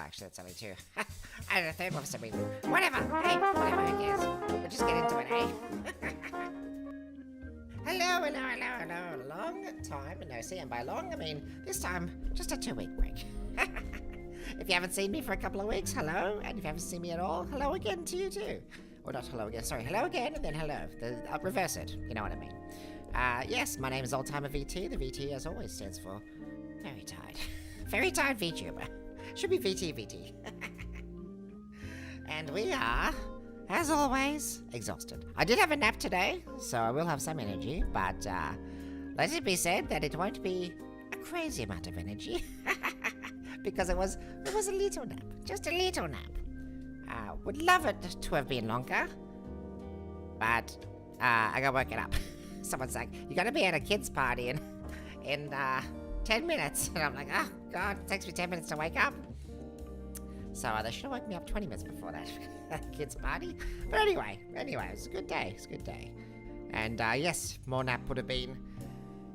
actually, that's only 2. I don't know, third one for some reason. Whatever. Hey, whatever, who cares? We'll just get into it, eh? Hello. Long time no see, and by long, I mean this time, just a 2-week break. If you haven't seen me for a couple of weeks, hello. And if you haven't seen me at all, hello again to you too. Or not hello again, sorry, hello again, and then hello. Reverse it, you know what I mean. Yes, my name is OldTimerVT. The VT, as always, stands for very tired. Very tired VTuber. Should be VT. And we are, as always, exhausted. I did have a nap today, so I will have some energy, but let it be said that it won't be a crazy amount of energy. Because it was a little nap. Just a little nap. Would love it to have been longer, but I gotta work it up. Someone's like, you gotta be at a kid's party in 10 minutes. And I'm like, oh god, it takes me 10 minutes to wake up. So they should have woken me up 20 minutes before that kid's party. But anyway, it was a good day. And yes, more nap would have been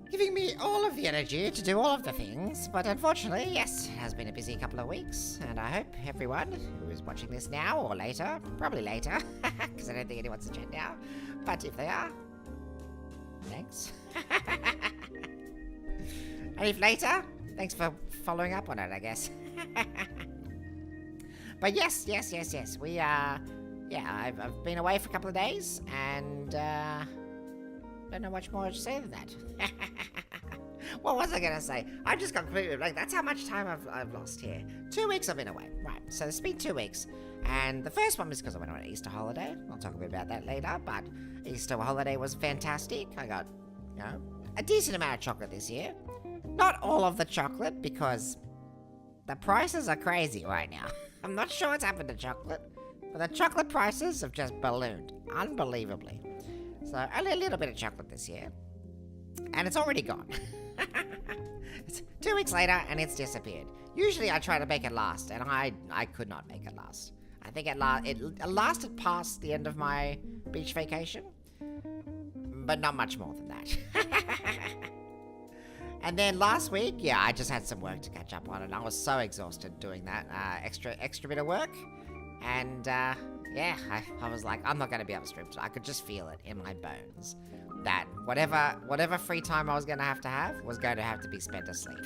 giving me all of the energy to do all of the things. But unfortunately, yes, it has been a busy couple of weeks. And I hope everyone who is watching this now or later, probably later, because I don't think anyone's in chat now. But if they are, thanks. And if later, thanks for following up on it, I guess. But yes, we I've been away for a couple of days, and don't know much more to say than that. What was I gonna say? I just got completely blank. That's how much time I've lost here. 2 weeks I've been away. Right, so it's been 2 weeks. And the first one was because I went on an Easter holiday. I'll talk a bit about that later, but Easter holiday was fantastic. I got, a decent amount of chocolate this year. Not all of the chocolate, because the prices are crazy right now. I'm not sure what's happened to chocolate, but the chocolate prices have just ballooned unbelievably. So only a little bit of chocolate this year, and it's already gone. It's 2 weeks later, and it's disappeared. Usually I try to make it last, and I could not make it last. I think it lasted past the end of my beach vacation, but not much more than that. And then last week, I just had some work to catch up on, and I was so exhausted doing that extra bit of work. And I was like, I'm not going to be able to stream today. I could just feel it in my bones that whatever free time I was going to have was going to have to be spent asleep.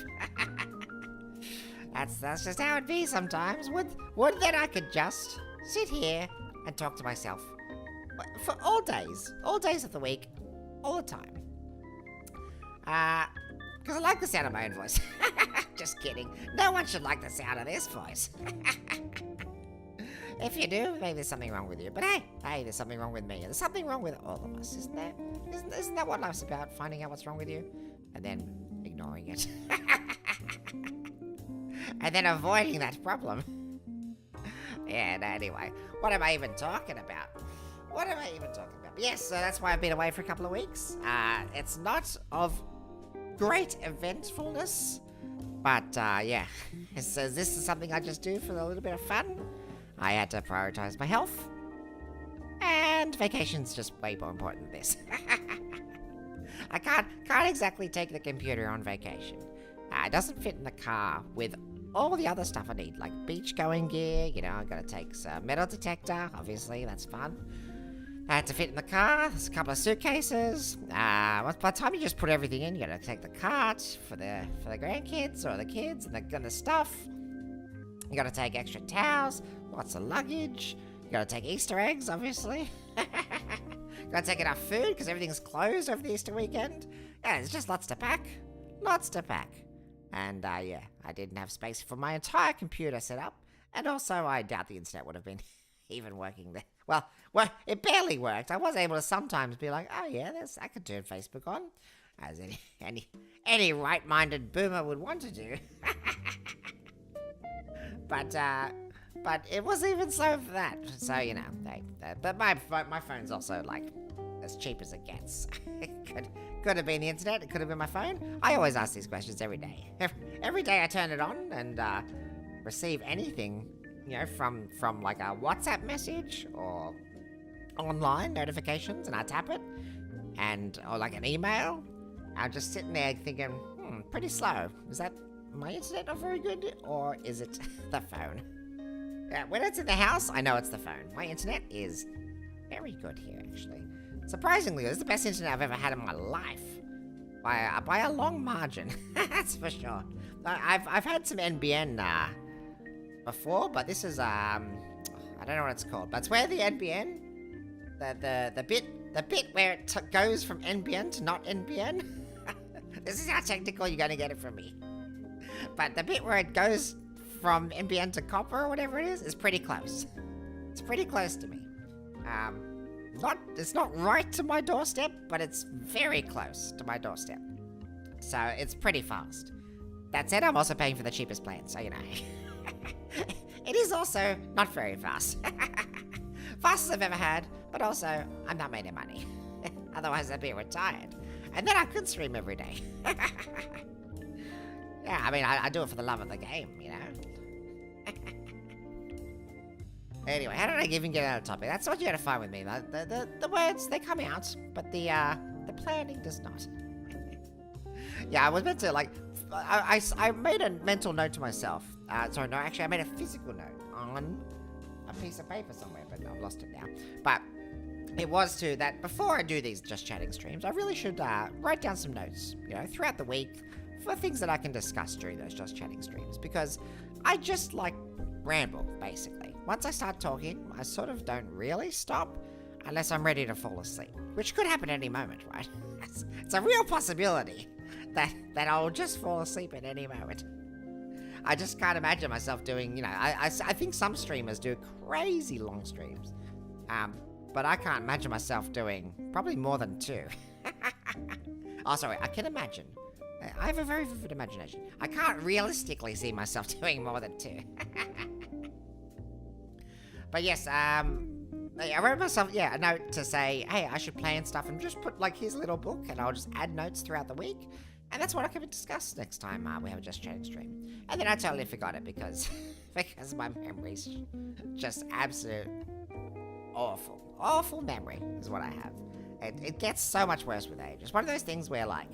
That's just how it be sometimes. Would that I could just sit here and talk to myself for all days of the week, all the time. Because I like the sound of my own voice. Just kidding. No one should like the sound of this voice. If you do, maybe there's something wrong with you. But hey, there's something wrong with me. There's something wrong with all of us, isn't there? Isn't that what life's about? Finding out what's wrong with you, and then ignoring it. And then avoiding that problem. Anyway, what am I even talking about? Yes, so that's why I've been away for a couple of weeks. It's not of great eventfulness, but so this is something I just do for a little bit of fun. I had to prioritize my health, and vacation's just way more important than this. I can't exactly take the computer on vacation. It doesn't fit in the car with all the other stuff I need, like beach going gear. I gotta take some metal detector, obviously, that's fun. I had to fit in the car. There's a couple of suitcases. By the time you just put everything in, you gotta take the cart for the grandkids or the kids and the stuff. You gotta take extra towels, lots of luggage. You gotta take Easter eggs, obviously. You gotta take enough food because everything's closed over the Easter weekend. There's just lots to pack. And I didn't have space for my entire computer set up. And also, I doubt the internet would have been even working there. Well, it barely worked. I was able to sometimes be like, oh yeah, I could turn Facebook on, as any right-minded boomer would want to do. But it wasn't even so for that. So but my phone's also like as cheap as it gets. It could have been the internet. It could have been my phone. I always ask these questions every day. Every day I turn it on and receive anything. From like a WhatsApp message or online notifications, and I tap it, or like an email. I'm just sitting there thinking, pretty slow. Is that my internet not very good, or is it the phone? Yeah, when it's in the house, I know it's the phone. My internet is very good here, actually. Surprisingly, this is the best internet I've ever had in my life. By a long margin, that's for sure. I've had some NBN before, but this is I don't know what it's called, but it's where the NBN, the bit where it goes from NBN to not NBN. This is how technical you're gonna get it from me. But the bit where it goes from NBN to copper or whatever it is pretty close. It's pretty close to me. It's not right to my doorstep, but it's very close to my doorstep. So it's pretty fast. That said, I'm also paying for the cheapest plan, so you know. It is also not very fast. Fastest I've ever had, but also I'm not making money. Otherwise I'd be retired. And then I could stream every day. Yeah, I mean, I do it for the love of the game, you know? Anyway, how did I even get out of topic? That's what you gotta find with me. The words, they come out, but the planning does not. Yeah, I was meant to, like, I made a mental note to myself. Sorry, no, actually, I made a physical note on a piece of paper somewhere, but I've lost it now. But it was that before I do these Just Chatting streams, I really should write down some notes, you know, throughout the week for things that I can discuss during those Just Chatting streams, because I just, like, ramble, basically. Once I start talking, I sort of don't really stop unless I'm ready to fall asleep, which could happen any moment, right? It's a real possibility that I'll just fall asleep at any moment. I just can't imagine myself doing, you know, I think some streamers do crazy long streams, but I can't imagine myself doing probably more than 2. Oh, sorry, I can imagine. I have a very vivid imagination. I can't realistically see myself doing more than 2. But yes, I wrote myself, a note to say, hey, I should plan stuff and just put, like, here's a little book and I'll just add notes throughout the week. And that's what I can discuss next time we have a Just Chatting stream. And then I totally forgot it because my memory's just absolute awful memory is what I have. It gets so much worse with age. It's one of those things where, like,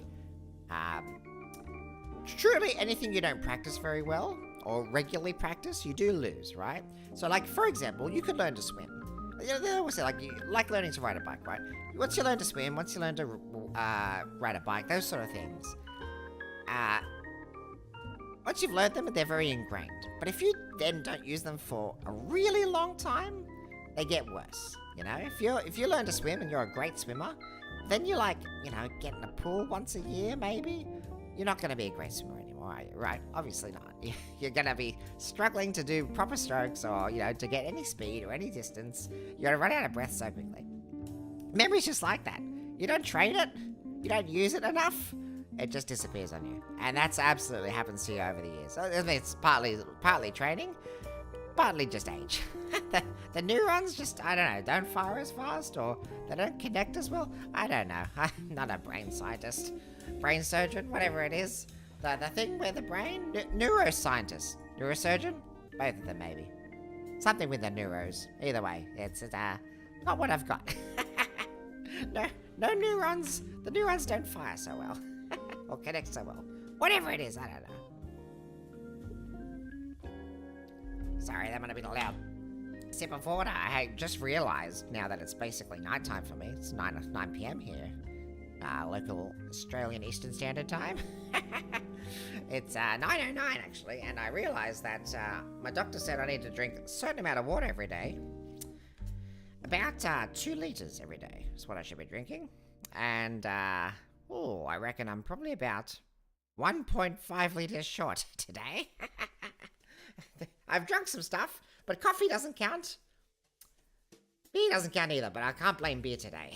truly anything you don't practice very well or regularly practice, you do lose, right? So, like, for example, you could learn to swim. You know, they always say, like, you like learning to ride a bike, right? Once you learn to swim, once you learn to ride a bike, those sort of things, once you've learned them, they're very ingrained. But if you then don't use them for a really long time, they get worse, you know? If you learn to swim and you're a great swimmer, then you, like, you know, get in a pool once a year, maybe, you're not going to be a great swimmer anymore, are you? Right, obviously not. You're going to be struggling to do proper strokes or, you know, to get any speed or any distance. You're going to run out of breath so quickly. Memory's just like that. You don't train it, you don't use it enough, it just disappears on you. And that's absolutely happens to you over the years. So, I mean, it's partly training, partly just age. The neurons just, I don't know, don't fire as fast, or they don't connect as well. I don't know. I'm not a brain scientist, brain surgeon, whatever it is. The thing where the brain, neuroscientist, neurosurgeon, both of them maybe. Something with the neuros. Either way, it's not what I've got. No neurons. The neurons don't fire so well, or connect so well. Whatever it is, I don't know. Sorry, that might have been a loud sip of water. I just realised now that it's basically nighttime for me. It's 9 p.m. here, local Australian Eastern Standard Time. It's 9:09 actually, and I realised that my doctor said I need to drink a certain amount of water every day. About 2 litres every day is what I should be drinking. And, I reckon I'm probably about 1.5 litres short today. I've drunk some stuff, but coffee doesn't count. Beer doesn't count either, but I can't blame beer today.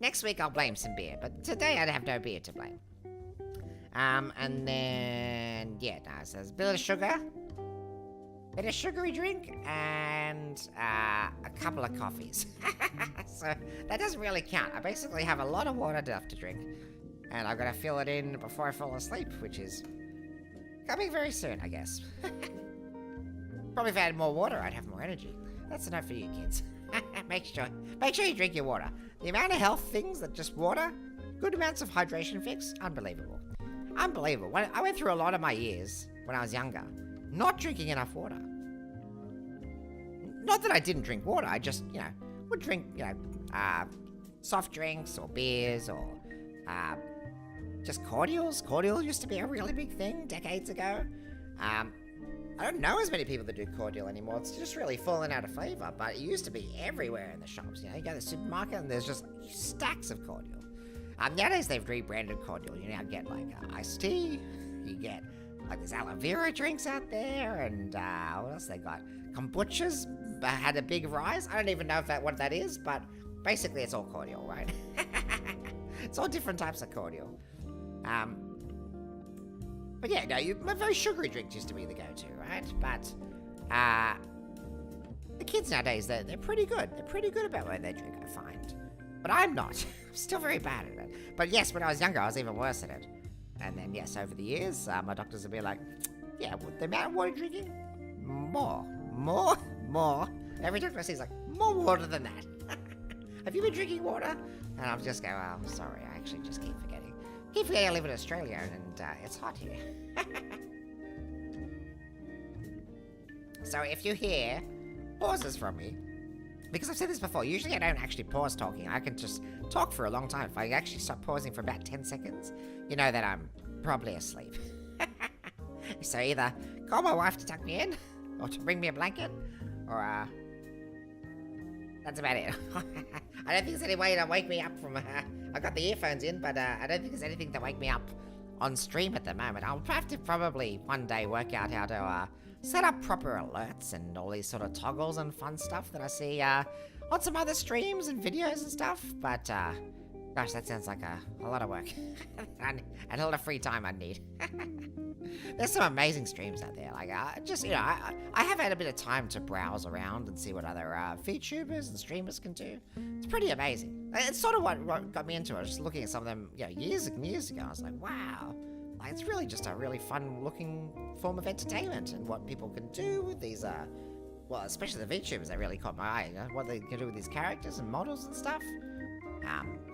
Next week I'll blame some beer, but today I have no beer to blame. And then, so there's a bit of sugar, bit of sugary drink, and a couple of coffees. So that doesn't really count. I basically have a lot of water left to drink, and I've got to fill it in before I fall asleep, which is coming very soon, I guess. Probably if I had more water, I'd have more energy. That's a note for you kids. Make sure you drink your water. The amount of health things that just water, good amounts of hydration fix, unbelievable. Unbelievable. I went through a lot of my years when I was younger not drinking enough water. Not that I didn't drink water, I just, would drink, soft drinks or beers or just cordials. Cordial used to be a really big thing decades ago. I don't know as many people that do cordial anymore. It's just really fallen out of favour, but it used to be everywhere in the shops. You go to the supermarket and there's just stacks of cordial. Nowadays they've rebranded cordial. You now get like iced tea. You get like there's aloe vera drinks out there, and what else they got? Kombuchas had a big rise. I don't even know what that is, but basically it's all cordial, right? It's all different types of cordial. But yeah, no, very sugary drinks used to be the go-to, right? But the kids nowadays, they're pretty good. They're pretty good about what they drink, I find. But I'm not. I'm still very bad at it. But yes, when I was younger, I was even worse at it. And then, yes, over the years, my doctors would be like, yeah, the amount of water you're drinking, more. Every doctor I see is like, more water than that. Have you been drinking water? And I'll just go, oh, sorry, I actually just keep forgetting. I live in Australia, and it's hot here. So if you hear pauses from me, because I've said this before, usually I don't actually pause talking. I can just talk for a long time. If I actually stop pausing for about 10 seconds, you know that I'm probably asleep. So either call my wife to tuck me in, or to bring me a blanket, or that's about it. I don't think there's any way to wake me up from... I got the earphones in, but I don't think there's anything to wake me up on stream at the moment. I'll have to probably one day work out how to set up proper alerts and all these sort of toggles and fun stuff that I see on some other streams and videos and stuff. But, gosh, that sounds like a lot of work. And a lot of free time I need. There's some amazing streams out there. Like, I have had a bit of time to browse around and see what other VTubers and streamers can do. It's pretty amazing. It's sort of what got me into it. I was just looking at some of them, years and years ago. I was like, wow. Like, it's really just a really fun-looking form of entertainment, and what people can do with these, well, especially the VTubers that really caught my eye. What they can do with these characters and models and stuff.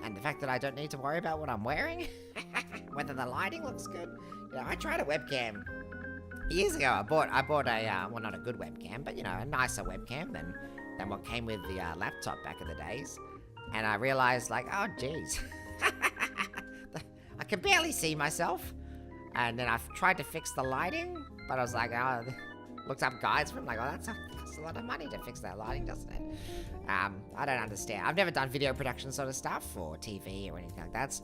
And the fact that I don't need to worry about what I'm wearing, whether the lighting looks good. I tried a webcam years ago. I bought a, well, not a good webcam, but, a nicer webcam than what came with the laptop back in the days. And I realized, like, oh, geez. I can barely see myself. And then I've tried to fix the lighting, but I was like, oh, looked up guides for it. I'm like, oh, that's a lot of money to fix that lighting, doesn't it? I don't understand. I've never done video production sort of stuff, or TV or anything like that.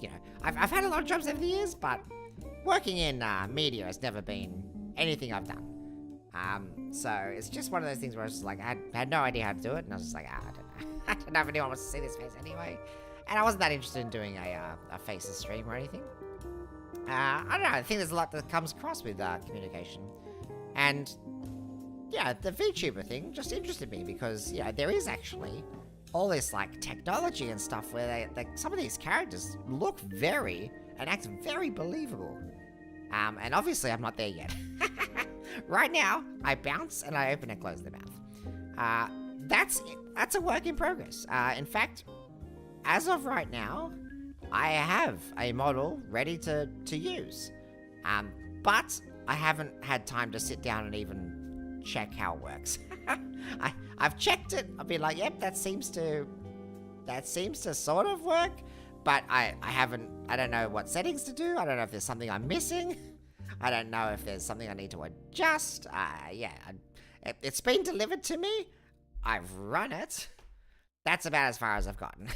I've had a lot of jobs over the years, but working in media has never been anything I've done. So it's just one of those things where I was just like, I had no idea how to do it, and I was just like, I don't know. I don't know if anyone wants to see this face anyway. And I wasn't that interested in doing a faces stream or anything. I don't know, I think there's a lot that comes across with communication. And yeah, the VTuber thing just interested me because, there is actually all this, like, technology and stuff where some of these characters look and act very believable. And obviously I'm not there yet. Right now, I bounce and I open and close the mouth. That's a work in progress. In fact, as of right now, I have a model ready to use. But I haven't had time to sit down and even check how it works. I've checked it. I've been like, yep, that seems to sort of work. But I don't know what settings to do. I don't know if there's something I'm missing. I don't know if there's something I need to adjust. It's been delivered to me. I've run it. That's about as far as I've gotten.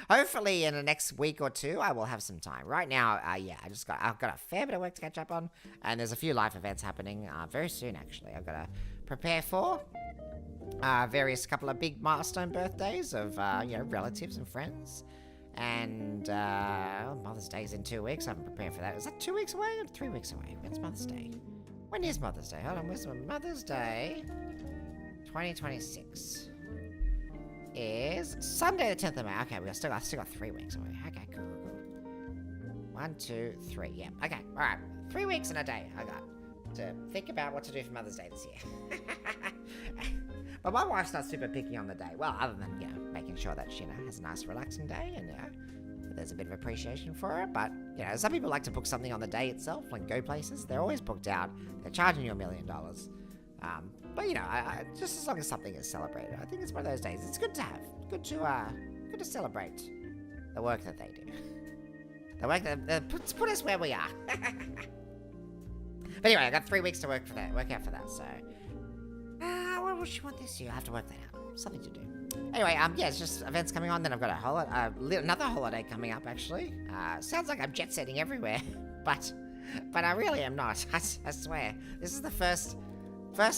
Hopefully in the next week or two, I will have some time. Right now, I've got a fair bit of work to catch up on, and there's a few live events happening very soon, actually. I've got to prepare for various couple of big milestone birthdays of, relatives and friends. And Mother's Day's in 2 weeks. I haven't prepared for that. Is that 2 weeks away or 3 weeks away? When's Mother's Day? When is Mother's Day? Hold on, where's Mother's Day? 2026 is Sunday the 10th of May. Okay, I still got 3 weeks away. Okay, cool. 1, 2, 3. Yeah. Okay. All right. 3 weeks and a day I got to think about what to do for Mother's Day this year. But my wife's not super picky on the day. Well, other than, making sure that she, has a nice relaxing day and, that there's a bit of appreciation for it. But, you know, some people like to book something on the day itself, like go places. They're always booked out. They're charging you $1 million. But, you know, just as long as something is celebrated, I think it's one of those days. It's good to have. Good to celebrate the work that they do. The work that put us where we are. But anyway, I got 3 weeks to work out for that, so... what would you want this year? I have to work that out. Something to do. Anyway, yeah, it's just events coming on. Then I've got another holiday coming up, actually. Sounds like I'm jet-setting everywhere. But I really am not. I swear. This is the first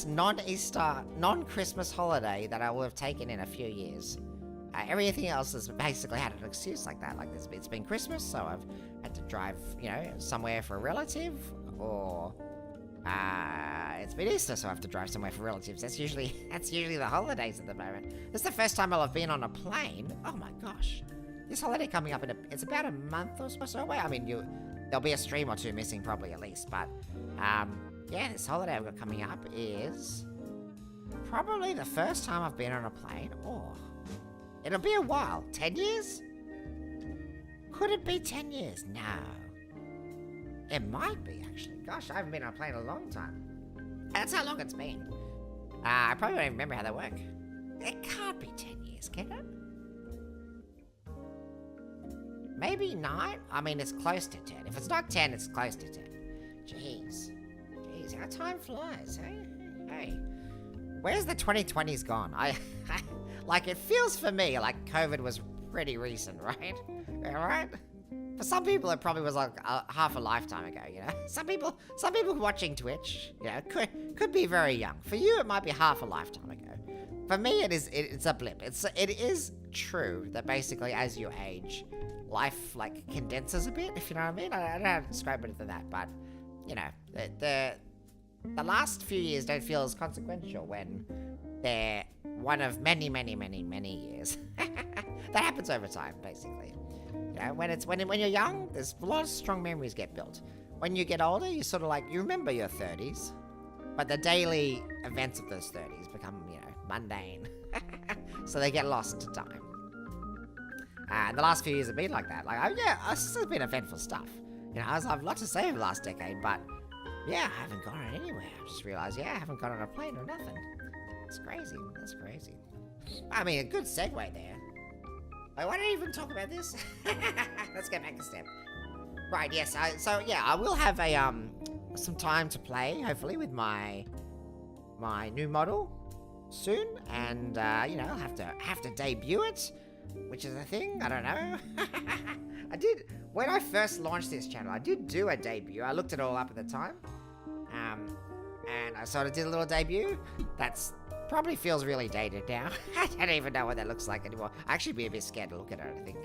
non-Easter, non-Christmas holiday that I will have taken in a few years. Everything else has basically had an excuse like that. Like, it's been Christmas, so I've had to drive, you know, somewhere for a relative, or... it's been Easter, so I have to drive somewhere for relatives. That's usually the holidays at the moment. This is the first time I'll have been on a plane. Oh my gosh. This holiday coming up it's about a month or so away. I mean, there'll be a stream or two missing probably at least, but, yeah, this holiday I've got coming up is probably the first time I've been on a plane. Oh, it'll be a while. 10 years? Could it be 10 years? No. It might be, actually. Gosh, I haven't been on a plane in a long time. That's how long it's been. I probably don't even remember how they work. It can't be 10 years, can it? Maybe 9? I mean, it's close to 10. If it's not 10, it's close to 10. Jeez, how time flies, hey? Hey. Where's the 2020s gone? Like, it feels for me like COVID was pretty recent, right? Alright? For some people, it probably was like half a lifetime ago, you know? Some people watching Twitch, you know, could be very young. For you, it might be half a lifetime ago. For me, it's a blip. It is true that basically as you age, life, like, condenses a bit, if you know what I mean. I don't know how to describe it other than that, but, you know, the last few years don't feel as consequential when they're one of many, many, many, many years. That happens over time, basically. You know, when you're young, there's a lot of strong memories get built. When you get older, you sort of like, you remember your 30s, but the daily events of those 30s become, you know, mundane. So they get lost to time. And the last few years have been like that. Like, it's been eventful stuff. You know, I've lots to say over the last decade, but yeah, I haven't gone anywhere. I just realized, I haven't gone on a plane or nothing. It's crazy. That's crazy. I mean, a good segue there. Wait, why did I even talk about this? Let's go back a step. Right, yes. I will have some time to play, hopefully, with my new model soon, and you know, I'll have to debut it, which is a thing. I don't know. When I first launched this channel, I did do a debut. I looked it all up at the time, and I sort of did a little debut. That's probably feels really dated now. I don't even know what that looks like anymore. I actually be a bit scared to look at it. I think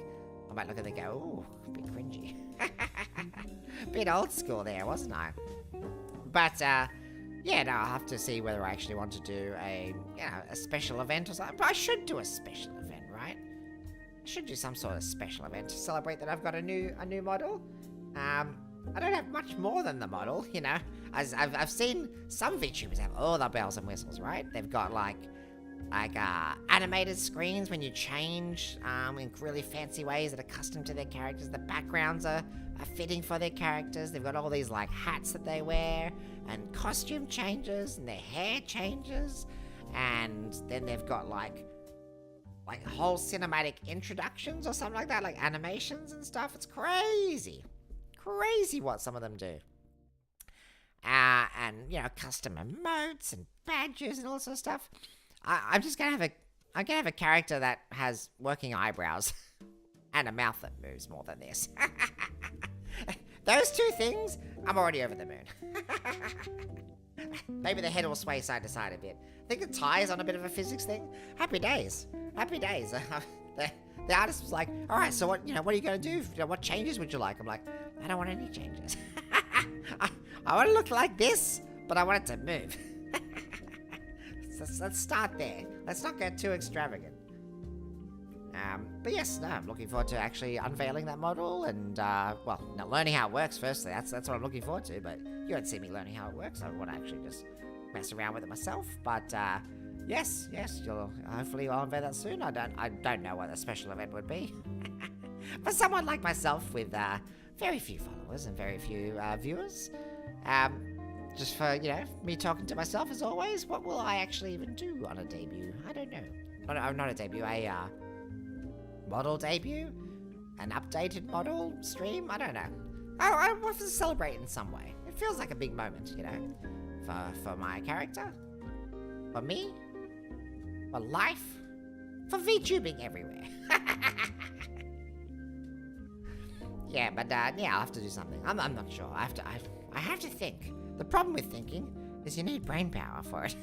I might look at it and go, ooh, a bit cringy. Bit old school there, wasn't I? But, yeah, no, I'll have to see whether I actually want to do a special event or something. But I should do a special event, right? I should do some sort of special event to celebrate that I've got a new model. I don't have much more than the model, you know. I've seen some VTubers have all the bells and whistles, right? They've got like animated screens when you change in really fancy ways that are custom to their characters. The backgrounds are fitting for their characters. They've got all these like hats that they wear and costume changes and their hair changes, and then they've got like whole cinematic introductions or something like that, like animations and stuff. It's crazy what some of them do. And you know, custom emotes and badges and all sorts of stuff. I'm gonna have a character that has working eyebrows and a mouth that moves more than this. Those two things, I'm already over the moon. Maybe the head will sway side to side a bit. I think the tie is on a bit of a physics thing. Happy days. The artist was like, all right, so what are you going to do? You know, what changes would you like? I'm like, I don't want any changes. I want to look like this, but I want it to move. Let's start there. Let's not get too extravagant. But yes, no, I'm looking forward to actually unveiling that model and, learning how it works firstly. That's what I'm looking forward to, but you won't see me learning how it works. I want to actually just mess around with it myself. But, yes, hopefully I'll unveil that soon. I don't know what a special event would be. For someone like myself with very few followers and very few viewers, just for, me talking to myself as always, what will I actually even do on a debut? I don't know. Not a debut, a model debut? An updated model stream? I don't know. I want to celebrate in some way. It feels like a big moment, for my character, for me, for life, for VTubing everywhere. Yeah, but I'll have to do something. I'm not sure. I have to think. The problem with thinking is you need brain power for it.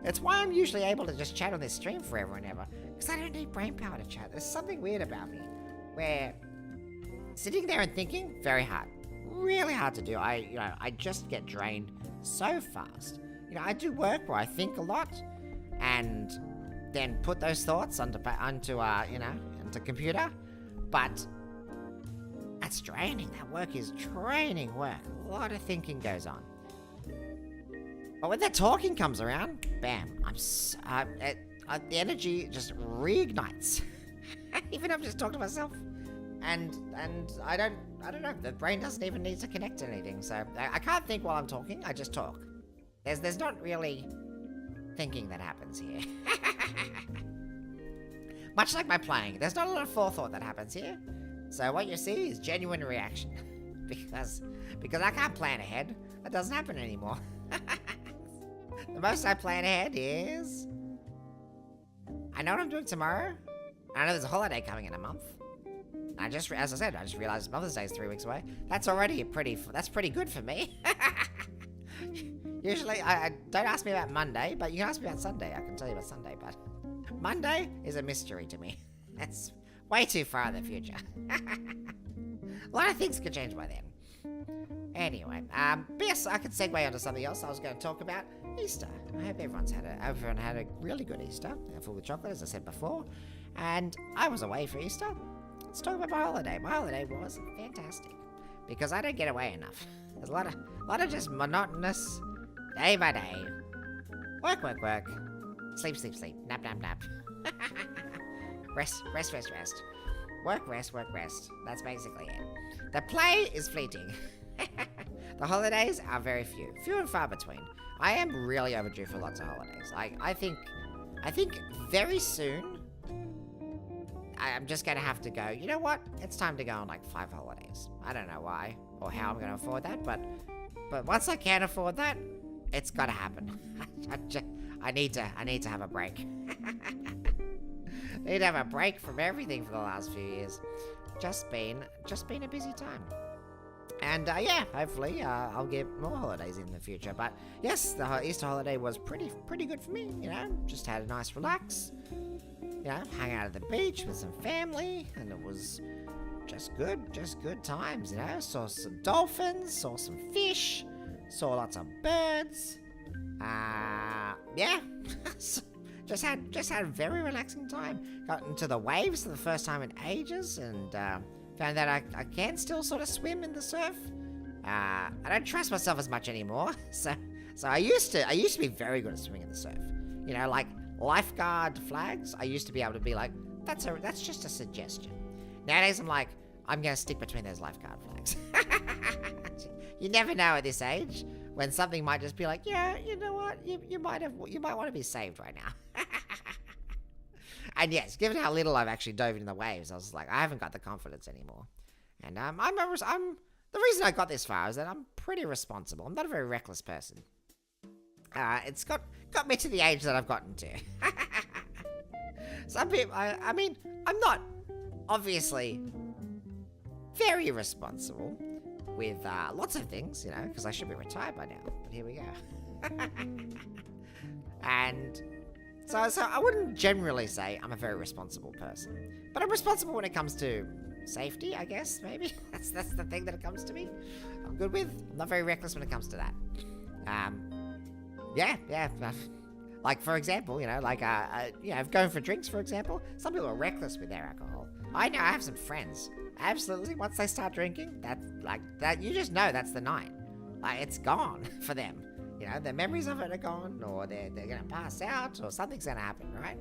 It's why I'm usually able to just chat on this stream forever and ever, because I don't need brain power to chat. There's something weird about me, where sitting there and thinking, very hard, really hard to do. I just get drained so fast. I do work where I think a lot, and then put those thoughts onto computer, but that's draining. That work is draining work. A lot of thinking goes on. But when that talking comes around, bam, the energy just reignites. Even if I'm just talking to myself, and I don't know. The brain doesn't even need to connect to anything, so I can't think while I'm talking. I just talk. There's not really thinking that happens here. Much like my playing, there's not a lot of forethought that happens here. So what you see is genuine reaction, because I can't plan ahead. That doesn't happen anymore. The most I plan ahead is, I know what I'm doing tomorrow. I know there's a holiday coming in a month. As I said, I just realized Mother's Day is 3 weeks away. That's already that's pretty good for me. Usually, I don't ask me about Monday, but you can ask me about Sunday. I can tell you about Sunday, but Monday is a mystery to me. That's way too far in the future. A lot of things could change by then. Anyway, but yes, I could segue onto something else. I was going to talk about Easter. I hope everyone had a really good Easter, full of chocolate, as I said before. And I was away for Easter. Let's talk about my holiday. My holiday was fantastic, because I don't get away enough. There's a lot of just monotonous, day by day. Work, work, work. Sleep, sleep, sleep. Nap, nap, nap. Rest, rest, rest, rest. Work, rest, work, rest. That's basically it. The play is fleeting. The holidays are very few and far between. I am really overdue for lots of holidays. I think very soon, I'm just gonna have to go, you know what? It's time to go on like 5 holidays. I don't know why or how I'm gonna afford that, but once I can afford that, it's gotta happen. I need to have a break. Need to have a break from everything for the last few years. Just been a busy time. And yeah, hopefully I'll get more holidays in the future. But yes, the Easter holiday was pretty good for me. Just had a nice relax. Hang out at the beach with some family, and it was just good times. Saw some dolphins, saw some fish, saw lots of birds. Yeah, just had a very relaxing time. Got into the waves for the first time in ages, and found that I can still sort of swim in the surf. I don't trust myself as much anymore. So I used to be very good at swimming in the surf. Like lifeguard flags. I used to be able to be like, that's just a suggestion. Nowadays I'm like, I'm gonna stick between those lifeguard flags. You never know at this age when something might just be like, yeah, you know what, you might want to be saved right now. And yes, given how little I've actually dove into the waves, I was like, I haven't got the confidence anymore. And the reason I got this far is that I'm pretty responsible. I'm not a very reckless person. It's got me to the age that I've gotten to. Some people, I mean, I'm not obviously very responsible with lots of things, because I should be retired by now. But here we go. And so I wouldn't generally say I'm a very responsible person, but I'm responsible when it comes to safety, I guess. Maybe that's the thing that it comes to me. I'm good with. I'm not very reckless when it comes to that. Yeah. Like for example, going for drinks, for example. Some people are reckless with their alcohol. I know I have some friends. Absolutely, once they start drinking, that you just know that's the night. Like it's gone for them. The memories of it are gone, or they're gonna pass out, or something's gonna happen, right?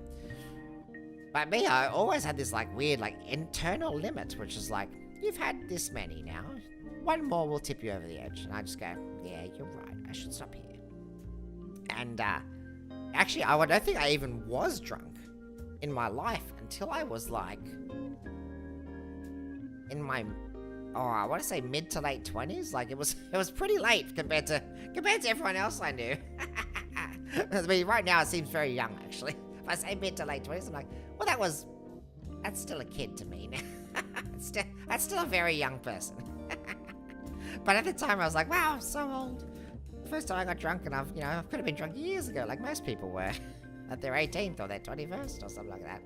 But me, I always had this like weird like internal limit, which is like, you've had this many now. One more will tip you over the edge. And I just go, yeah, you're right. I should stop here. And actually, I don't think I even was drunk in my life until I was like in my, I want to say mid to late 20s. Like it was pretty late compared to everyone else I knew. I mean, right now it seems very young actually. If I say mid to late 20s, I'm like, well, that's still a kid to me now. That's still a very young person. But at the time I was like, wow, I'm so old. First time I got drunk, and I could have been drunk years ago, like most people were, at their 18th or their 21st or something like that.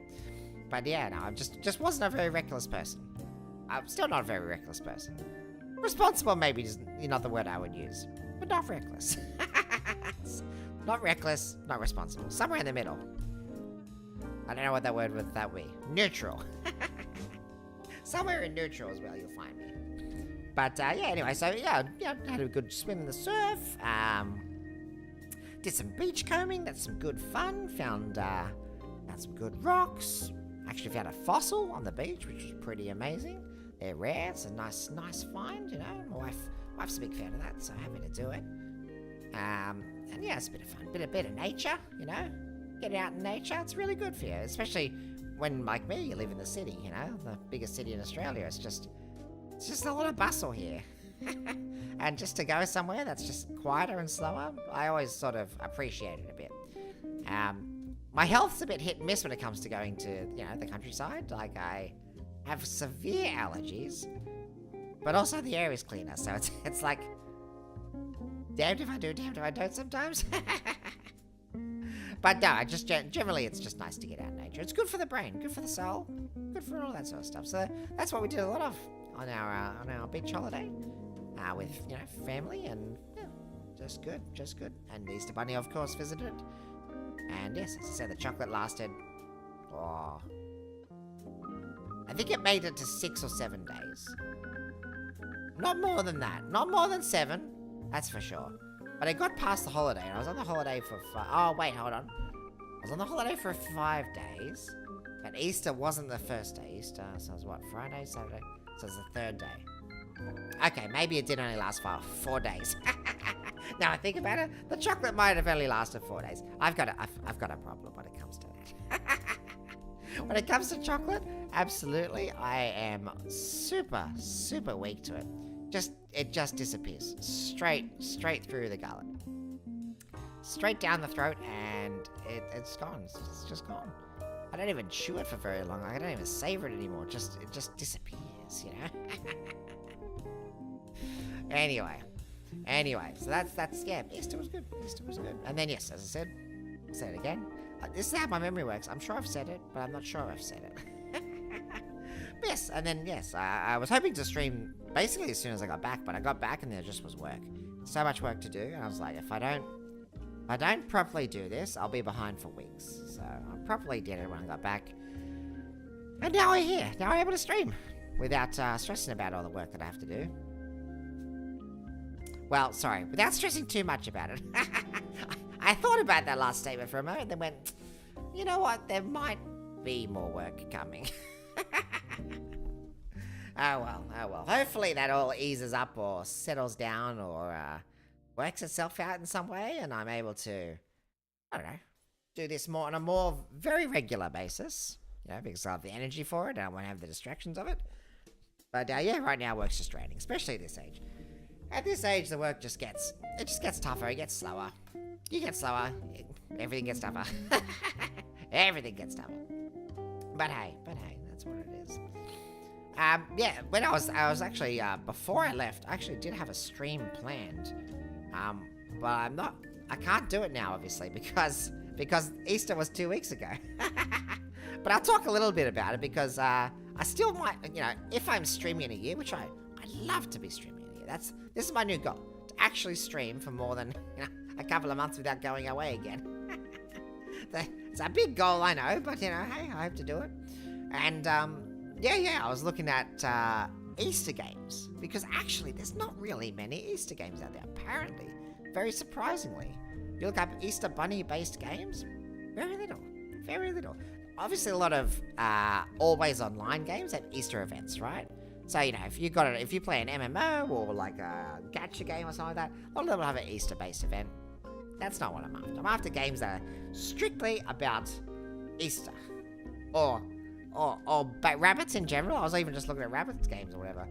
But yeah, no, I just wasn't a very reckless person. I'm still not a very reckless person. Responsible maybe is not the word I would use, but not reckless. Not reckless, not responsible. Somewhere in the middle. I don't know what that word would be. Neutral. Somewhere in neutral is where you'll find me. But yeah, anyway, so yeah, had a good swim in the surf. Did some beach combing. That's some good fun. Found some good rocks. Actually found a fossil on the beach, which was pretty amazing. They're rare. It's a nice find, you know. My wife's a big fan of that, so happy to do it. And yeah, it's a bit of fun. Bit of nature, you know. Getting out in nature, it's really good for you, especially when, like me, you live in the city, you know, the biggest city in Australia. It's just a lot of bustle here. And just to go somewhere that's just quieter and slower, I always sort of appreciate it a bit. My health's a bit hit and miss when it comes to going to, the countryside. Like, I have severe allergies, but also the air is cleaner, so it's like, damned if I do, damned if I don't sometimes. But no, generally it's just nice to get out in nature. It's good for the brain, good for the soul, good for all that sort of stuff. So that's what we did a lot of on our beach holiday, with family, and yeah, just good. And the Easter Bunny, of course, visited. And yes, as I said, the chocolate lasted. I think it made it to 6 or 7 days. Not more than that. Not more than 7. That's for sure. But I got past the holiday, and I was on the holiday for hold on. I was on the holiday for 5 days, but Easter wasn't the first day. Easter, so it was what, Friday, Saturday? So it's the 3rd day. Okay, maybe it did only last for 4 days. Now I think about it, the chocolate might have only lasted 4 days. I've got a problem when it comes to that. When it comes to chocolate, absolutely, I am super, super weak to it. It just disappears. Straight through the gullet. Straight down the throat, and it's gone. It's just gone. I don't even chew it for very long. I don't even savor it anymore. It just disappears, Anyway, so that's yeah, Easter was good. And then yes, as I said, I'll say it again. This is how my memory works. I'm sure I've said it, but I'm not sure I've said it. Yes, and then yes, I was hoping to stream basically as soon as I got back, but I got back and there just was work. So much work to do, and I was like, if I don't properly do this, I'll be behind for weeks. So I properly did it when I got back. And now we're here. Now I'm able to stream without stressing about all the work that I have to do. Well, sorry, without stressing too much about it. I thought about that last statement for a moment, then went, you know what, there might be more work coming. Oh well. Hopefully that all eases up or settles down or works itself out in some way, and I'm able to, I don't know, do this more on a more very regular basis, because I have the energy for it and I won't have the distractions of it. But yeah, right now work's just draining, especially at this age. At this age, the work just gets tougher, it gets slower. You get slower, everything gets tougher. Everything gets tougher. But hey, that's what it is. Yeah, when I was actually, before I left, I actually did have a stream planned. But I can't do it now, obviously, because Easter was 2 weeks ago. But I'll talk a little bit about it, because, I still might, if I'm streaming in a year, which I'd love to be streaming in a year. This is my new goal, to actually stream for more than, a couple of months without going away again. It's a big goal, I know, but, hey, I have to do it. And, yeah, I was looking at Easter games, because actually there's not really many Easter games out there, apparently. Very surprisingly. You look up Easter Bunny-based games, very little. obviously a lot of always online games have Easter events, right? So, you know, if you play an MMO or like a gacha game or something like that, a lot of them will have an Easter-based event. That's not what I'm after. I'm after games that are strictly about Easter. Or rabbits in general. I was even just looking at rabbits games or whatever.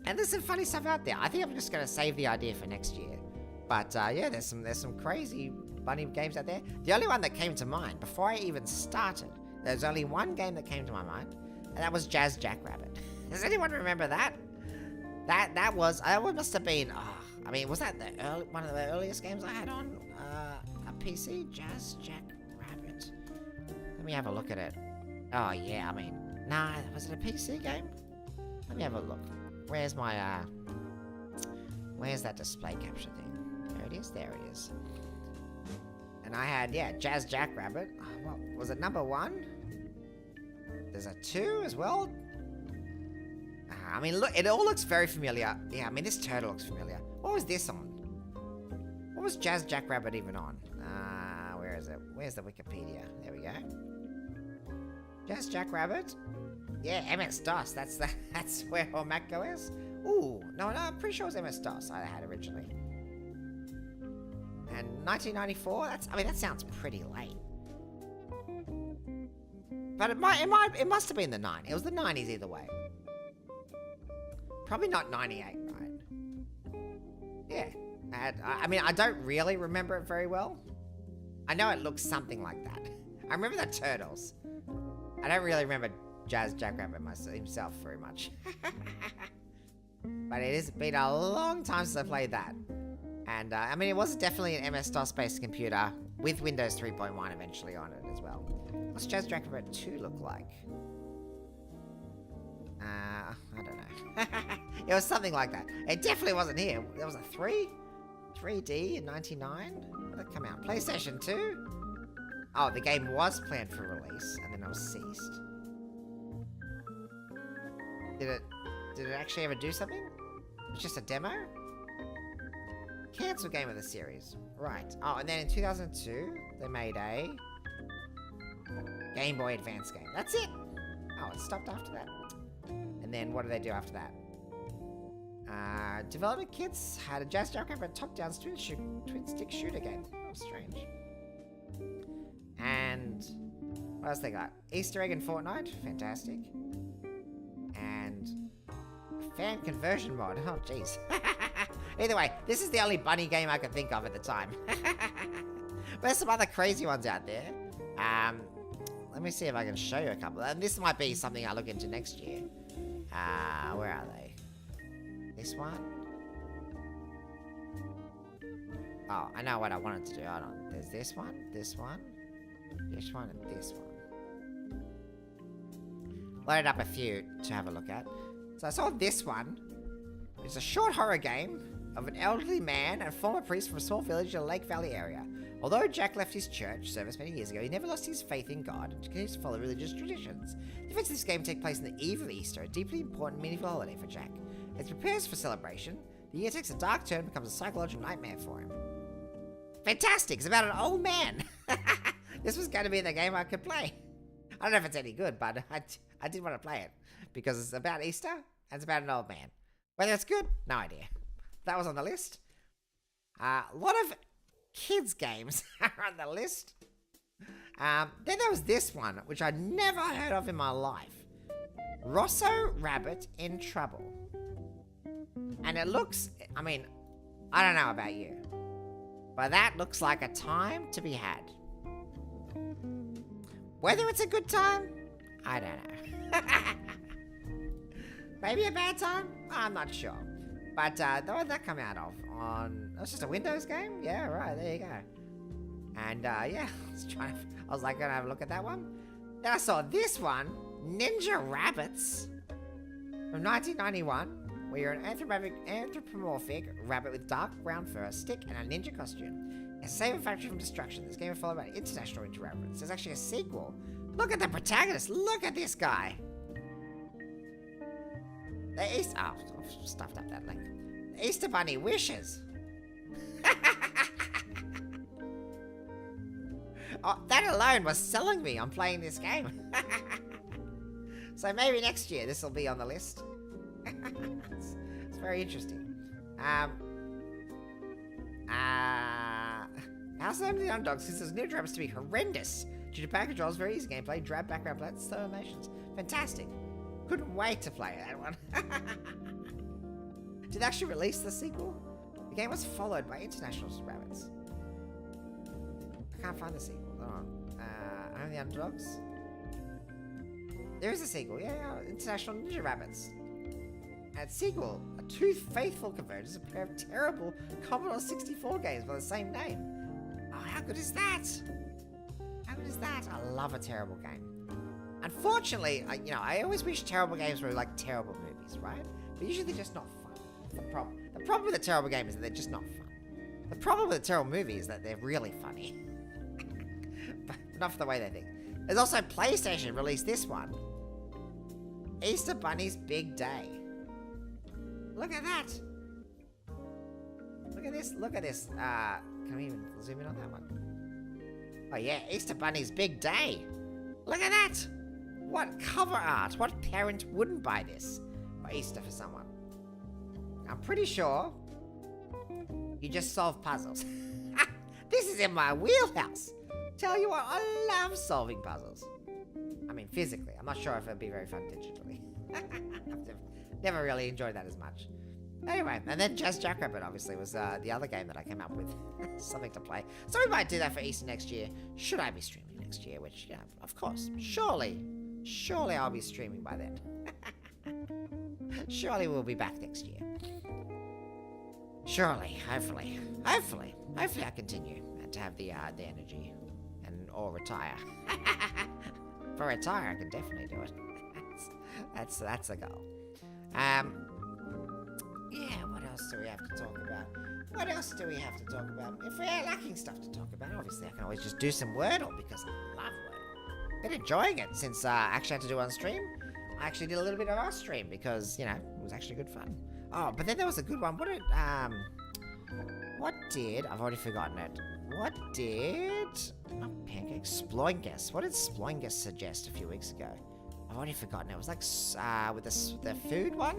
And there's some funny stuff out there. I think I'm just going to save the idea for next year. But, yeah, there's some crazy bunny games out there. The only one that came to mind, before I even started, there's only one game that came to my mind, and that was 𝑗azz_Jackrabbit. Does anyone remember that? That must have been, I mean, was that one of the earliest games I had on a PC? 𝑗azz_Jackrabbit. Let me have a look at it. Oh, yeah, I mean, nah, was it a PC game? Let me have a look. Where's my, where's that display capture thing? There it is, there it is. And I had, yeah, 𝑗azz_Jackrabbit. Oh, well, was it number 1? There's a 2 as well. I mean, look, it all looks very familiar. Yeah, I mean, this turtle looks familiar. What was this on? What was 𝑗azz_Jackrabbit even on? Where is it? Where's the Wikipedia? There we go. 𝑗azz_Jackrabbit. Yeah, MS-DOS. That's where all Mac is. Ooh, no, I'm pretty sure it was MS-DOS I had originally. And 1994. That sounds pretty late. But it must have been the 90s. It was the 90s either way. Probably not 98, right? Yeah. I mean, I don't really remember it very well. I know it looks something like that. I remember the turtles. I don't really remember 𝑗azz_Jackrabbit himself very much. But it has been a long time since I played that. And, I mean, it was definitely an MS-DOS-based computer with Windows 3.1 eventually on it as well. What's 𝑗azz_Jackrabbit 2 look like? I don't know. It was something like that. It definitely wasn't here. There was a 3D in 99? When did it come out? PlayStation 2? Oh, the game was planned for release, and then it was ceased. Did it actually ever do something? It's just a demo? Cancel game of the series. Right. Oh, and then in 2002, they made a Game Boy Advance game. That's it! Oh, it stopped after that. And then what did they do after that? Development kits had a 𝑗azz_Jackrabbit top-down twin-stick shooter game. Oh, strange. And what else they got? Easter egg in Fortnite. Fantastic. And fan conversion mod. Oh, jeez. Either way, this is the only bunny game I could think of at the time. But there's some other crazy ones out there. Let me see if I can show you a couple. And this might be something I look into next year. Where are they? This one? Oh, I know what I wanted to do. Hold on. There's this one, and this one. Loaded up a few to have a look at. So I saw this one. It's a short horror game of an elderly man and former priest from a small village in the Lake Valley area. Although Jack left his church service many years ago, he never lost his faith in God and continues to follow religious traditions. The events of this game take place on the eve of Easter, a deeply important meaningful holiday for Jack. As he prepares for celebration, the year takes a dark turn and becomes a psychological nightmare for him. Fantastic! It's about an old man! This was going to be the game I could play. I don't know if it's any good, but I did want to play it. Because it's about Easter, and it's about an old man. Whether it's good, no idea. That was on the list. A lot of kids' games are on the list. Then there was this one, which I'd never heard of in my life. Rosso Rabbit in Trouble. And it looks, I mean, I don't know about you, but that looks like a time to be had. Whether it's a good time, I don't know. Maybe a bad time? I'm not sure. But what did that come out of? That's just a Windows game? Yeah, right, there you go. And yeah, I was like, gonna have a look at that one. Then I saw this one, Ninja Rabbits, from 1991, where you're an anthropomorphic rabbit with dark brown fur, a stick, and a ninja costume. And save a factory from destruction. This game is followed by international Ninja Rabbits. There's actually a sequel. Look at the protagonist. Look at this guy. The Easter... Oh, I've stuffed up that link. The Easter Bunny wishes. Oh, that alone was selling me on playing this game. So maybe next year this will be on the list. It's very interesting. House of the Underdogs says new drabs to be horrendous due to back controls, very easy gameplay, drab background plats, slow animations. Fantastic. Couldn't wait to play that one. Did they actually release the sequel? The game was followed by International Rabbits. I can't find the sequel. Hold on. Home of the Underdogs. There is a sequel, yeah, International Ninja Rabbits. And sequel, a two faithful convergence, a pair of terrible Commodore 64 games by the same name. Oh, how good is that? How good is that? I love a terrible game. Unfortunately, I always wish terrible games were like terrible movies, right? But usually they're just not fun. That's the problem. The problem with a terrible game is that they're just not fun. The problem with a terrible movie is that they're really funny. But not for the way they think. There's also PlayStation released this one. Easter Bunny's Big Day. Look at that. Look at this. Look at this. Can we even zoom in on that one? Oh yeah, Easter Bunny's Big Day. Look at that. What cover art? What parent wouldn't buy this for Easter for someone? I'm pretty sure you just solve puzzles. This is in my wheelhouse. Tell you what, I love solving puzzles. I mean, physically. I'm not sure if it'd be very fun digitally. I've never really enjoyed that as much. Anyway, and then 𝒍𝒅𝒊𝒈 obviously was the other game that I came up with. Something to play. So we might do that for Easter next year. Should I be streaming next year? Which, of course. Surely I'll be streaming by then. Surely we'll be back next year. Surely, hopefully I continue to have the energy or retire. For retire, I can definitely do it. That's a goal. Yeah, what else do we have to talk about? If we're lacking stuff to talk about, obviously I can always just do some Wordle because I love Wordle. Been enjoying it since I actually had to do it on stream. I actually did a little bit of off stream because, it was actually good fun. Oh, but then there was a good one. I've already forgotten it. What did 𝑠ploingus. What did 𝑠ploingus suggest a few weeks ago? I've already forgotten. It was like with the food one.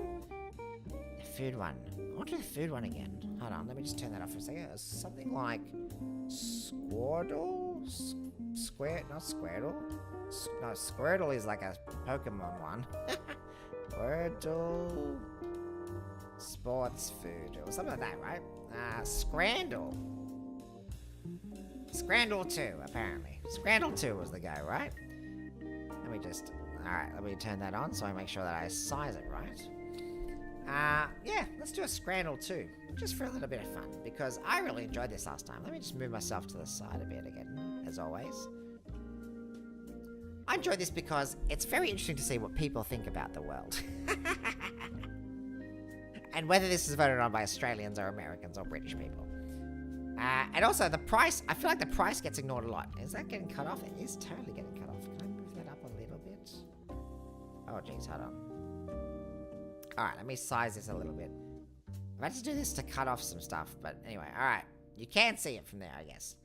The food one. I want to do the food one again. Hold on, let me just turn that off for a second. It was something like Squirtle. Not Squirtle. No, Squirtle is like a Pokemon one. Wordle. Sports food or something like that, right? Scrandle. Scrandle 2, apparently. Scrandle 2 was the go, right? Alright, let me turn that on so I make sure that I size it right. Yeah, let's do a Scrandle 2, just for a little bit of fun, because I really enjoyed this last time. Let me just move myself to the side a bit again, as always. I enjoyed this because it's very interesting to see what people think about the world. And whether this is voted on by Australians or Americans or British people. And also the price, I feel like the price gets ignored a lot. Is that getting cut off? It is totally getting cut off. Can I move that up a little bit? Oh geez, hold on. Alright, let me size this a little bit. I've had to do this to cut off some stuff, but anyway, alright. You can see it from there, I guess.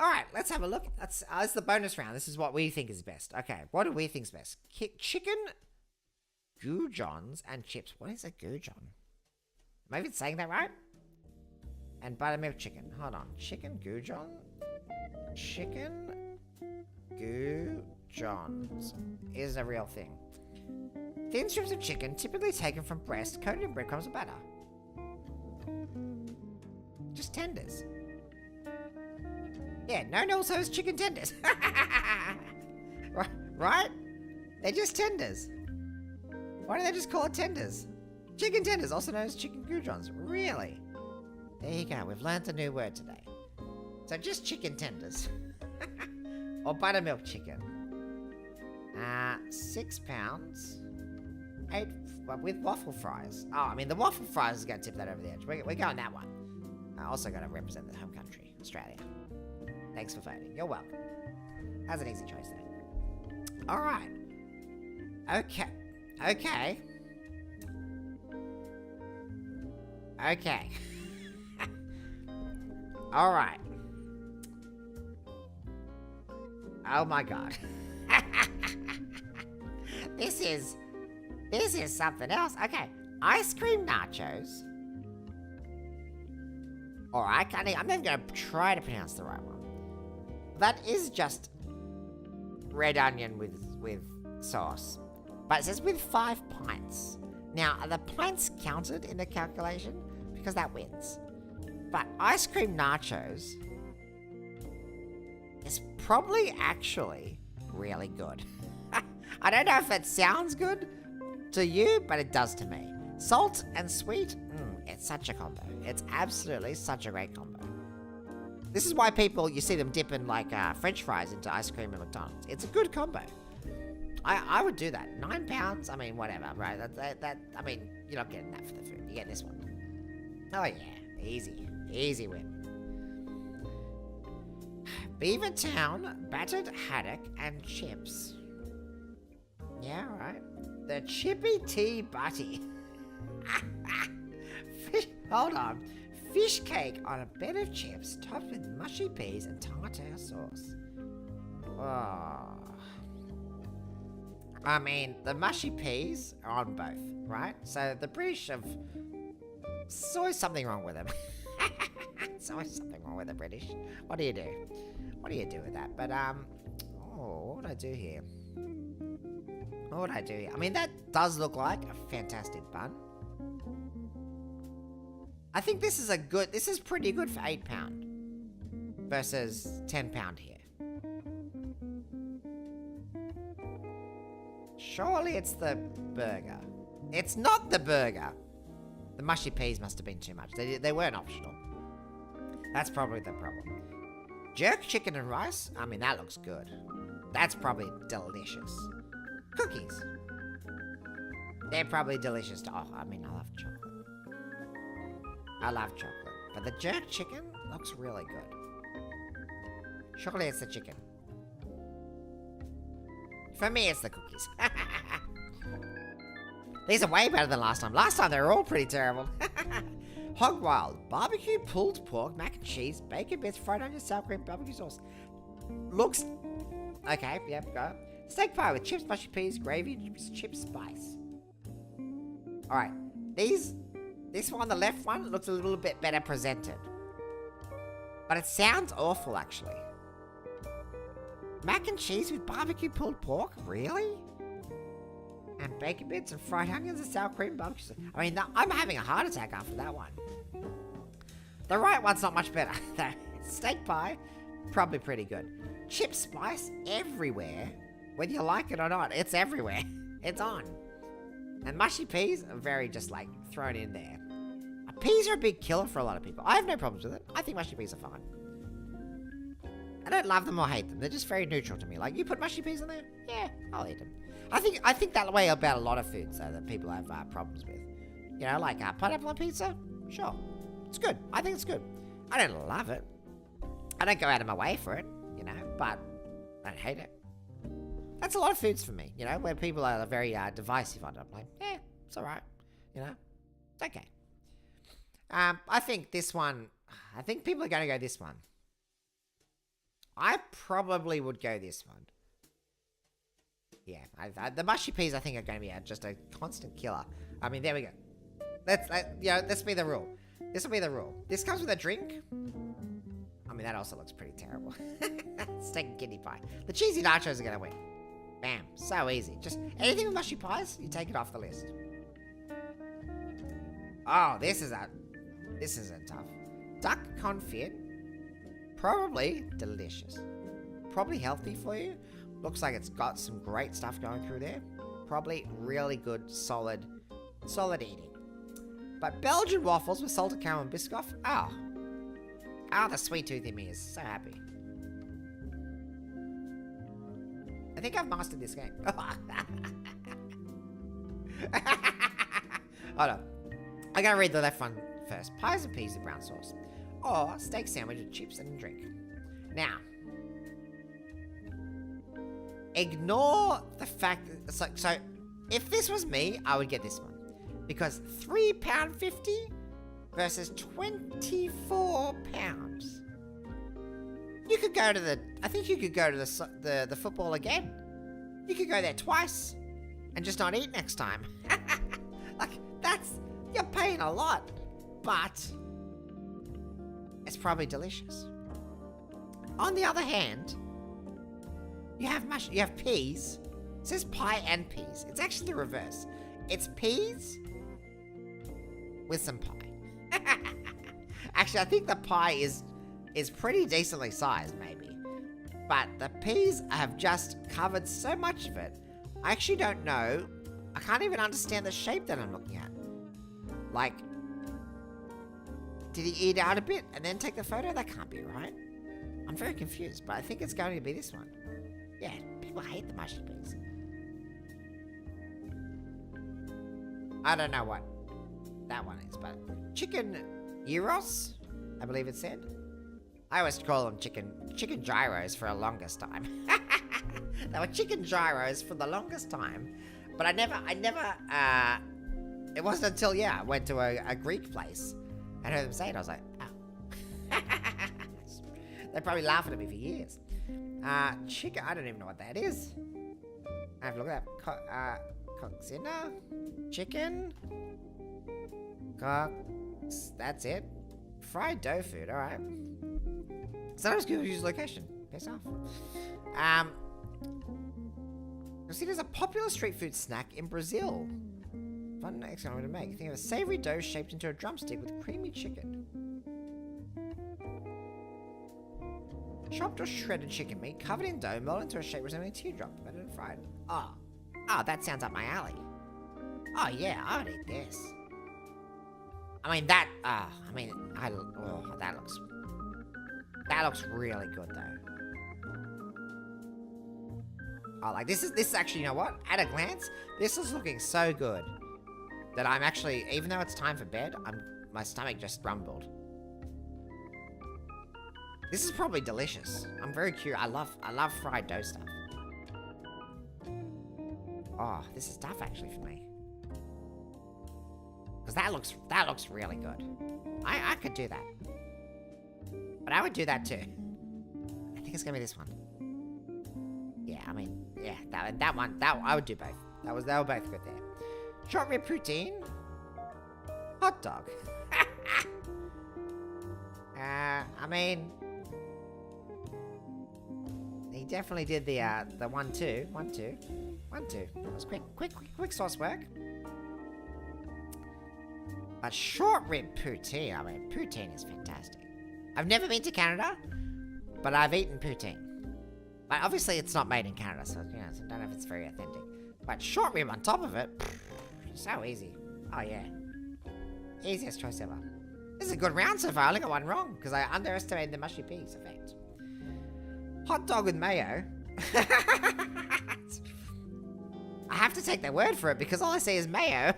Alright, let's have a look. That's the bonus round. This is what we think is best. Okay, what do we think is best? Chicken, goujons, and chips. What is a goujon? Am I even saying that right? And buttermilk chicken. Hold on. Chicken goujon? Chicken goujons is a real thing. Thin strips of chicken, typically taken from breast, coated in breadcrumbs and butter. Just tenders. Yeah, no one else has chicken tenders. Right? They're just tenders. Why don't they just call it tenders? Chicken tenders, also known as chicken goujons. Really? There you go. We've learned a new word today. So just chicken tenders. Or buttermilk chicken. 6 pounds. 8 with waffle fries. Oh, I mean, the waffle fries is going to tip that over the edge. We're going that one. I also got to represent the home country, Australia. Thanks for voting. You're welcome. That's an easy choice there. All right. Okay. All right. Oh my god. This is something else. Okay, ice cream nachos. Alright, I'm never gonna try to pronounce the right one. That is just red onion with sauce. But it says with 5 pints. Now, are the pints counted in the calculation? Because that wins. But ice cream nachos is probably actually really good. I don't know if it sounds good to you, but it does to me. Salt and sweet, it's such a combo. It's absolutely such a great combo. This is why you see them dipping like French fries into ice cream at McDonald's. It's a good combo. I would do that. £9, I mean, whatever, right? I mean, you're not getting that for the food. You get this one. Oh yeah, easy win. Beavertown, battered haddock, and chips. Yeah, alright. The chippy tea butty. Hold on. Fish cake on a bed of chips topped with mushy peas and tartare sauce. Oh. I mean, the mushy peas are on both, right? So the British have... There's always something wrong with them. There's always something wrong with the British. What do you do? What do you do with that? But, what would I do here? What would I do here? I mean, that does look like a fantastic bun. I think this is pretty good for £8 versus £10 here. Surely it's the burger. It's not the burger. The mushy peas must have been too much. They weren't optional. That's probably the problem. Jerk chicken and rice? I mean, that looks good. That's probably delicious. Cookies. They're probably delicious too. Oh, I mean, I love chocolate. I love chocolate. But the jerk chicken looks really good. Surely it's the chicken. For me, it's the cookies. These are way better than last time. Last time, they were all pretty terrible. Hog Wild. Barbecue pulled pork, mac and cheese, bacon bits, fried onions, sour cream, barbecue sauce. Looks... Okay, yep, go. Steak pie with chips, mushy peas, gravy, chips, spice. Alright. This one, the left one, looks a little bit better presented. But it sounds awful, actually. Mac and cheese with barbecue pulled pork? Really? And bacon bits and fried onions and sour cream barbecue sauce. I mean, I'm having a heart attack after that one. The right one's not much better. Steak pie, probably pretty good. Chip spice everywhere. Whether you like it or not, it's everywhere. It's on. And mushy peas are very just like thrown in there. Peas are a big killer for a lot of people. I have no problems with it. I think mushy peas are fine. I don't love them or hate them. They're just very neutral to me. Like, you put mushy peas in there? Yeah, I'll eat them. I think that way about a lot of foods, though, that people have problems with. You know, like pineapple on pizza? Sure. It's good. I think it's good. I don't love it. I don't go out of my way for it, you know, but I don't hate it. That's a lot of foods for me, you know, where people are very divisive on it. I'm like, yeah, it's alright. You know, it's okay. I think this one, I think people are going to go this one. I probably would go this one. Yeah, the mushy peas I think are going to be just a constant killer. I mean, there we go. Let's be the rule. This will be the rule. This comes with a drink. I mean, that also looks pretty terrible. Steak and kidney pie. The cheesy nachos are going to win. Bam. So easy. Just anything with mushy pies, you take it off the list. Oh, this isn't tough. Duck confit. Probably delicious. Probably healthy for you. Looks like it's got some great stuff going through there. Probably really good, solid eating. But Belgian waffles with salted caramel and Biscoff. Oh, the sweet tooth in me is so happy. I think I've mastered this game. Hold on. I gotta read the left one first. Pies and peas with brown sauce. Or steak sandwich with chips and a drink. Now, ignore the fact that, so if this was me, I would get this one. Because £3.50 versus £24. You could go to the... I think you could go to the football again. You could go there twice. And just not eat next time. Like, that's... You're paying a lot. But... it's probably delicious. On the other hand... You have peas. It says pie and peas. It's actually the reverse. It's peas... with some pie. Actually, I think the pie is pretty decently sized, maybe. But the peas have just covered so much of it. I actually don't know. I can't even understand the shape that I'm looking at. Like, did he eat out a bit and then take the photo? That can't be right. I'm very confused, but I think it's going to be this one. Yeah, people hate the mushy peas. I don't know what that one is, but chicken gyros, I believe it said. I always call them chicken gyros for the longest time. They were chicken gyros for the longest time, but I never, it wasn't until, I went to a Greek place and heard them say it, I was like, oh. They're probably laughing at me for years. Chicken, I don't even know what that is. I have to look at that. Coxina, chicken, that's it. Fried dough food, alright. Sometimes people use location. Piss off. You'll see there's a popular street food snack in Brazil. Fun next one to make. Think of a savory dough shaped into a drumstick with creamy chicken. Chopped or shredded chicken meat covered in dough, molded into a shape resembling a teardrop, better than fried. Oh, that sounds up my alley. Oh yeah, I would eat this. I mean that. That looks really good though. Oh, like this is actually, you know what? At a glance, this is looking so good that I'm actually, even though it's time for bed, my stomach just rumbled. This is probably delicious. I'm very curious. I love fried dough stuff. Oh, this is tough actually for me. Because that looks really good. I could do that. But I would do that too. I think it's gonna be this one. Yeah, I mean, yeah, that one, I would do both. They were both good there. Short rib poutine. Hot dog. I mean, he definitely did the 1-2. That was quick sauce work. But short rib poutine, I mean, poutine is fantastic. I've never been to Canada, but I've eaten poutine. But obviously it's not made in Canada, so, so I don't know if it's very authentic. But short rib on top of it, so easy. Oh yeah. Easiest choice ever. This is a good round so far. I only got one wrong, because I underestimated the mushy peas effect. Hot dog with mayo. I have to take their word for it, because all I see is mayo.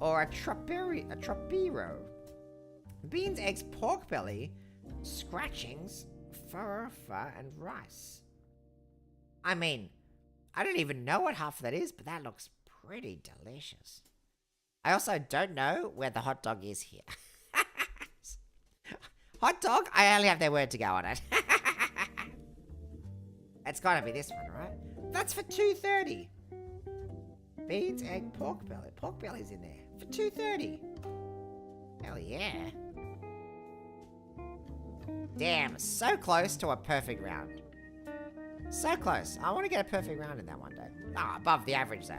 Or a tropiro. Beans, eggs, pork belly, scratchings, fur, and rice. I mean, I don't even know what half of that is, but that looks pretty delicious. I also don't know where the hot dog is here. Hot dog? I only have their word to go on it. It's gotta be this one, right? That's for $2.30. Beans, egg, pork belly. Pork belly's in there for $2.30. Hell yeah. Damn, so close to a perfect round. So close. I want to get a perfect round in that one day. Ah, above the average though.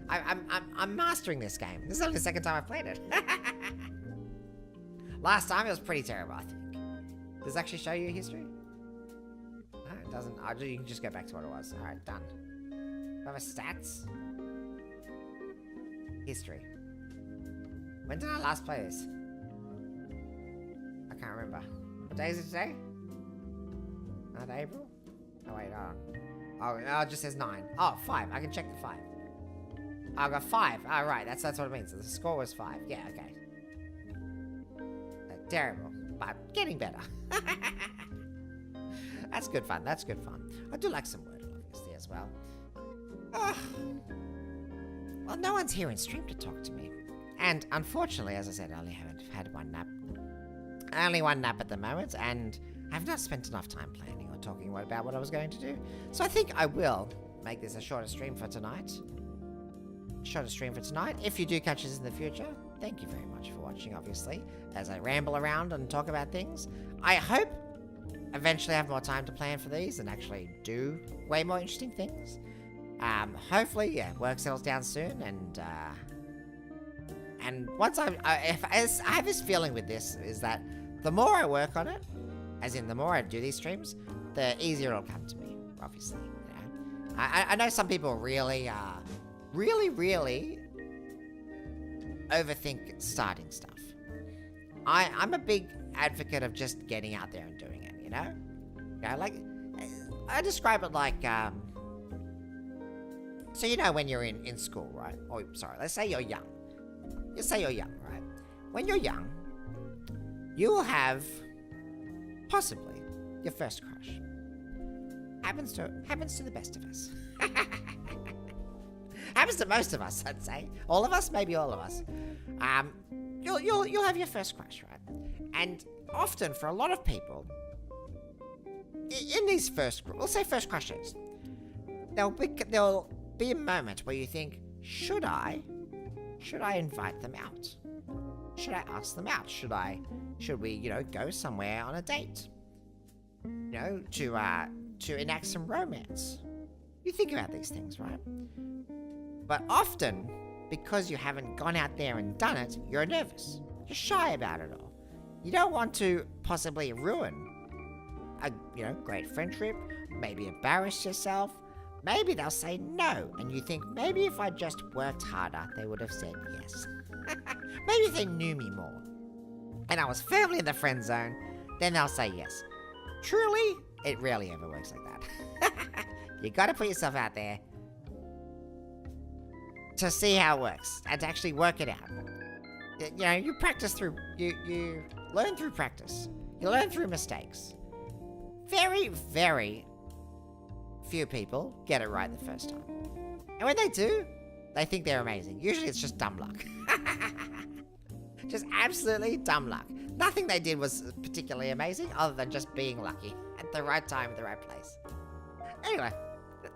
I'm mastering this game. This is only the second time I've played it. Last time it was pretty terrible, I think. Does it actually show you history? No, it doesn't. You can just go back to what it was. Alright, done. Do I have a stats? History. When did I last play this? I can't remember. What day is it today? Not April? Oh wait, oh, it just says 9. Oh, 5. I can check the 5. I got 5. Oh, right. That's what it means. The score was 5. Yeah, okay. Terrible, but getting better. That's good fun. That's good fun. I do like some Wordle, obviously, as well. Well, no one's here in stream to talk to me. And unfortunately, as I said, I only haven't had one nap. Only one nap at the moment, and I've not spent enough time planning or talking about what I was going to do. So I think I will make this a shorter stream for tonight. If you do catch us in the future, thank you very much for watching, obviously, as I ramble around and talk about things. I hope eventually I have more time to plan for these and actually do way more interesting things. Hopefully, yeah, work settles down soon, and once I have this feeling with this, is that the more I work on it, as in the more I do these streams, the easier it'll come to me, obviously, you know. I know some people really overthink starting stuff. I'm a big advocate of just getting out there and doing it, you know? You know, like, I describe it like, so you know when you're in school, right? Oh, sorry, let's say you're young. Right? When you're young, you will have, possibly, your first crush. Happens to the best of us. Happens to most of us, I'd say. All of us, maybe all of us. You'll have your first crush, right? And often, for a lot of people, in these we'll say first crushes, there'll be a moment where you think, should I invite them out? Should I ask them out? Should we, you know, go somewhere on a date? You know, to enact some romance. You think about these things, right? But often, because you haven't gone out there and done it, you're nervous. You're shy about it all. You don't want to possibly ruin a, you know, great friendship, maybe embarrass yourself. Maybe they'll say no, and you think, maybe if I just worked harder, they would have said yes. Maybe if they knew me more, and I was firmly in the friend zone, then they'll say yes. Truly, it rarely ever works like that. You gotta put yourself out there to see how it works, and to actually work it out. You know, you practice through, you learn through practice. You learn through mistakes. Very, very few people get it right the first time. And when they do, they think they're amazing. Usually it's just dumb luck. Just absolutely dumb luck. Nothing they did was particularly amazing other than just being lucky at the right time at the right place. Anyway,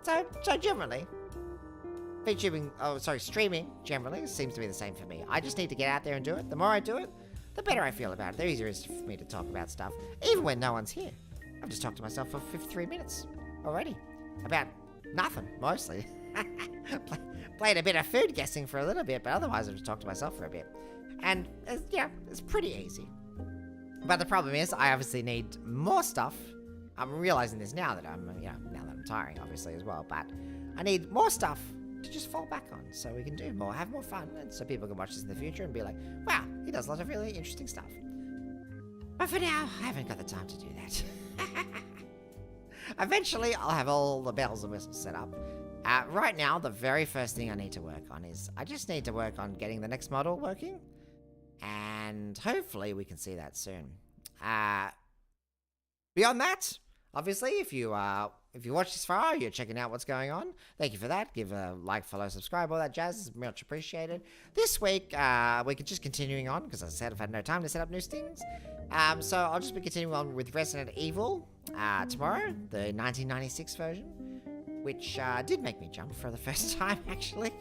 so generally, streaming generally seems to be the same for me. I just need to get out there and do it. The more I do it, the better I feel about it. The easier it is for me to talk about stuff, even when no one's here. I've just talked to myself for 53 minutes already. About nothing, mostly. Played a bit of food guessing for a little bit, but otherwise I've just talked to myself for a bit. And, yeah, it's pretty easy. But the problem is, I obviously need more stuff. I'm realizing this now that I'm tiring, obviously, as well. But I need more stuff to just fall back on, so we can do more, have more fun, and so people can watch this in the future and be like, wow, he does a lot of really interesting stuff. But for now, I haven't got the time to do that. Eventually, I'll have all the bells and whistles set up. Right now, the very first thing I need to work on is, I just need to work on getting the next model working, and hopefully we can see that soon. Beyond that, obviously, if you watch this far, you're checking out what's going on, thank you for that. Give a like, follow, subscribe, all that jazz is much appreciated. This week, we're just continuing on, because as I said, I've had no time to set up new things. So I'll just be continuing on with Resident Evil tomorrow, the 1996 version, which did make me jump for the first time, actually.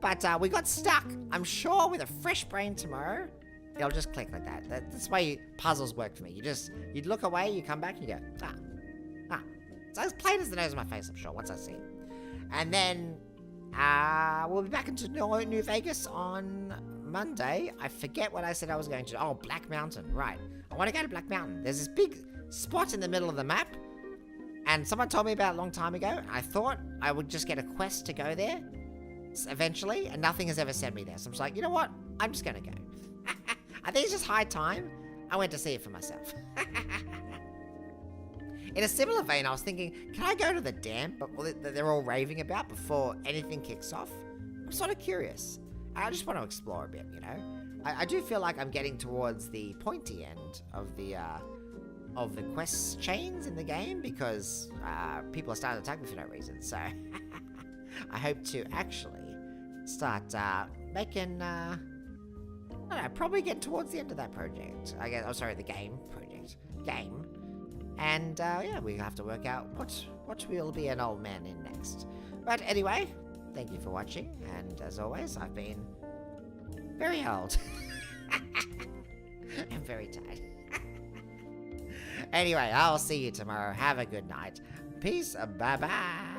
But we got stuck. I'm sure with a fresh brain tomorrow, it'll just click like that. That's the way puzzles work for me. You'd look away, you come back, and you go, It's as plain as the nose of my face, I'm sure, once I see it. And then we'll be back into New Vegas on Monday. I forget what I said I was going to. Oh, Black Mountain, right. I want to go to Black Mountain. There's this big spot in the middle of the map, and someone told me about it a long time ago. I thought I would just get a quest to go there eventually, and nothing has ever sent me there. So I'm just like, you know what? I'm just going to go. I think it's just high time I went to see it for myself. In a similar vein, I was thinking, can I go to the dam that they're all raving about before anything kicks off? I'm sort of curious. I just want to explore a bit, you know? I do feel like I'm getting towards the pointy end of the quest chains in the game, because people are starting to attack me for no reason, so I hope to actually start making, I don't know, probably get towards the end of that project. I guess, the game project. And yeah, we have to work out what we'll be an old man in next. But anyway, thank you for watching, and as always, I've been very old. I'm very tired. Anyway, I'll see you tomorrow. Have a good night. Peace. Bye-bye.